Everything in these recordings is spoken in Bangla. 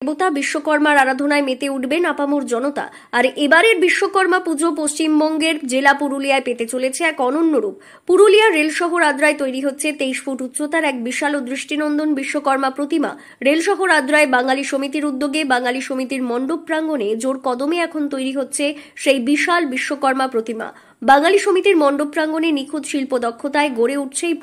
দেবতা বিশ্বকর্মার আরাধনায় মেতে উঠবেন আপামর জনতা। আর এবারের বিশ্বকর্মা পুজো পশ্চিমবঙ্গের জেলা পুরুলিয়ায় পেতে চলেছে এক অনন্য রূপ। পুরুলিয়া রেল শহর আদ্রায় তৈরি হচ্ছে 23 ফুট উচ্চতার এক বিশাল ও দৃষ্টিনন্দন বিশ্বকর্মা প্রতিমা। রেল শহর আদ্রায় বাঙালি সমিতির উদ্যোগে বাঙালি সমিতির মণ্ডপ প্রাঙ্গণে জোর কদমে এখন তৈরি হচ্ছে সেই বিশাল বিশ্বকর্মা প্রতিমা। বাঙালি সমিতির মণ্ডপ প্রাঙ্গণে নিখুঁত শিল্প দক্ষতায় গড়ে উঠছে এই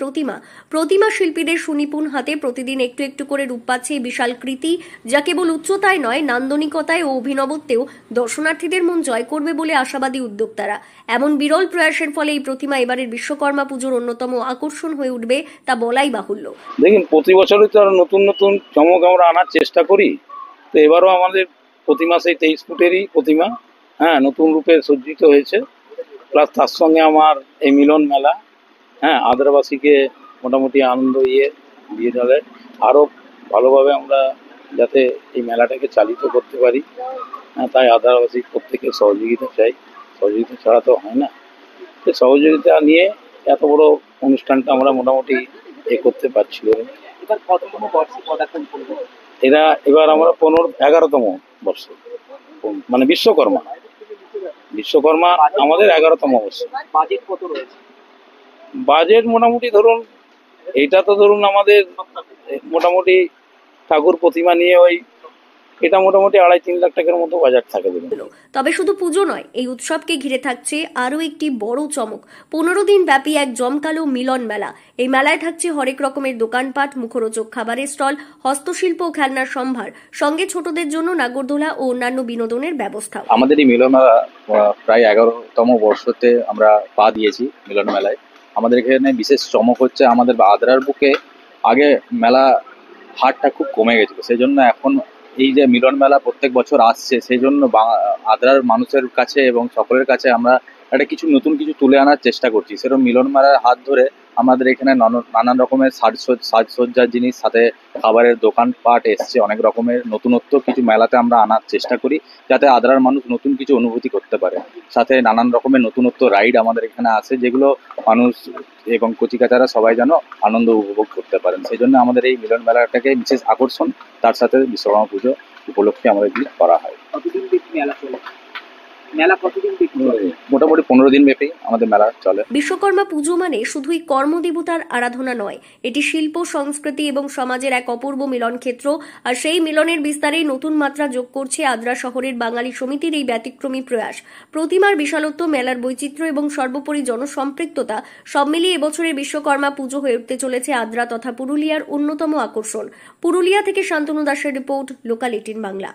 প্রতিমা শিল্পীদের সুনিপুণ হাতে প্রতিদিন একটু একটু করে রূপ পাচ্ছে এই বিশাল কৃতি, যা কেবল উচ্চতায় নয়, নান্দনিকতায় ও অভিনবত্বেও দর্শনার্থীদের মন জয় করবে বলে আশাবাদী উদ্যোক্তারা। এমন বিরল প্রয়াসের ফলে এই প্রতিমা এবারের বিশ্বকর্মা পুজোর অন্যতম আকর্ষণ হয়ে উঠবে তা বলাই বাহুল্য। দেখুন, প্রতি বছরই তো নতুন নতুন চমক আমরা আনার চেষ্টা করি। তো এবারও আমাদের প্রতিমা সেই 23 ফুটেরই প্রতিমা, নতুন রূপে সজ্জিত হয়েছে। প্লাস তার সঙ্গে আমার এই মিলন মেলা, আদ্রাবাসীকে মোটামুটি আনন্দ দিয়ে যাবে। আরও ভালোভাবে আমরা যাতে এই মেলাটাকে চালিত করতে পারি, তাই আদ্রাবাসী প্রত্যেকের সহযোগিতা চাই। সহযোগিতা ছাড়া তো হয় না। তো সহযোগিতা নিয়ে এত বড় অনুষ্ঠানটা আমরা মোটামুটি করতে পারছি। এবার কততম বর্ষে পদার্পণ করবো? এবার আমরা 11তম বর্ষ, মানে বিশ্বকর্মা আমাদের 11তম বর্ষ। বাজেট কত রয়েছে? বাজেট মোটামুটি ধরুন, এইটা তো ধরুন আমাদের মোটামুটি ঠাকুর প্রতিমা নিয়ে এটা মোটামুটি 2.5-3 লাখ টাকার মতো বাজার থাকে। তবে শুধু পুজো নয়, এই উৎসবকে ঘিরে থাকছে আরও একটি বড় চমক। 15 দিন ব্যাপী এক জমকালো মিলন মেলা। এই মেলায় থাকছে হরেক রকমের দোকানপাট, মুখরোচক খাবারের স্টল, হস্তশিল্প ও খেলনার সম্ভার, সঙ্গে ছোটদের জন্য নাগরদোলা ও অন্যান্য বিনোদনের ব্যবস্থা। আমাদের এই মিলন মেলা প্রায় 11তম বর্ষতে আমরা পা দিয়েছি। মিলন মেলায় আমাদের এখানে বিশেষ চমক হচ্ছে, আমাদের আদ্রার বুকে আগে মেলা হাটটা খুব কমে গেছিল, সেই জন্য এখন এই যে মিলন মেলা প্রত্যেক বছর আসছে, সেই জন্য আদ্রার মানুষের কাছে এবং সকলের কাছে আমরা একটা নতুন কিছু তুলে আনার চেষ্টা করছি। সেরকম মিলন মেলার হাত ধরে আমাদের এখানে নানান রকমের সাজসজ্জার জিনিস, সাথে খাবারের দোকানপাট এসছে, অনেক রকমের নতুনত্ব কিছু মেলাতে আমরা আনার চেষ্টা করি, যাতে আদ্রার মানুষ নতুন কিছু অনুভূতি করতে পারে। সাথে নানান রকমের নতুনত্ব রাইড আমাদের এখানে আছে, যেগুলো মানুষ এবং কচিকাচারা সবাই যেন আনন্দ উপভোগ করতে পারেন। সেই জন্য আমাদের এই মিলন মেলাটাকে বিশেষ আকর্ষণ, তার সাথে বিশ্বকর্মা পুজো উপলক্ষে আমাদের এগুলি করা হয়। কতদিন ব্যাপী মেলা চলে? মেলা কতদিন ব্যাপী? মোটামুটি 15 দিন ব্যাপী আমাদের মেলা চলে। বিশ্বকর্মা পুজো মানে শুধুই কর্মদেবতার আরাধনা নয়, এটি শিল্প, সংস্কৃতি এবং সমাজের এক অপূর্ব মিলন ক্ষেত্র। আর সেই মিলনের বিস্তারেই নতুন মাত্রা যোগ করছে আদ্রা শহরের বাঙালি সমিতির এই ব্যতিক্রমী প্রয়াস। প্রতিমার বিশালত্ব, মেলার বৈচিত্র্য এবং সর্বোপরি জনসম্পৃক্ততা সব মিলিয়ে এবছরের বিশ্বকর্মা পুজো হয়ে উঠতে চলেছে আদ্রা তথা পুরুলিয়ার অন্যতম আকর্ষণ। পুরুলিয়া থেকে শান্তনু দাসের রিপোর্ট, লোকাল 18 বাংলা।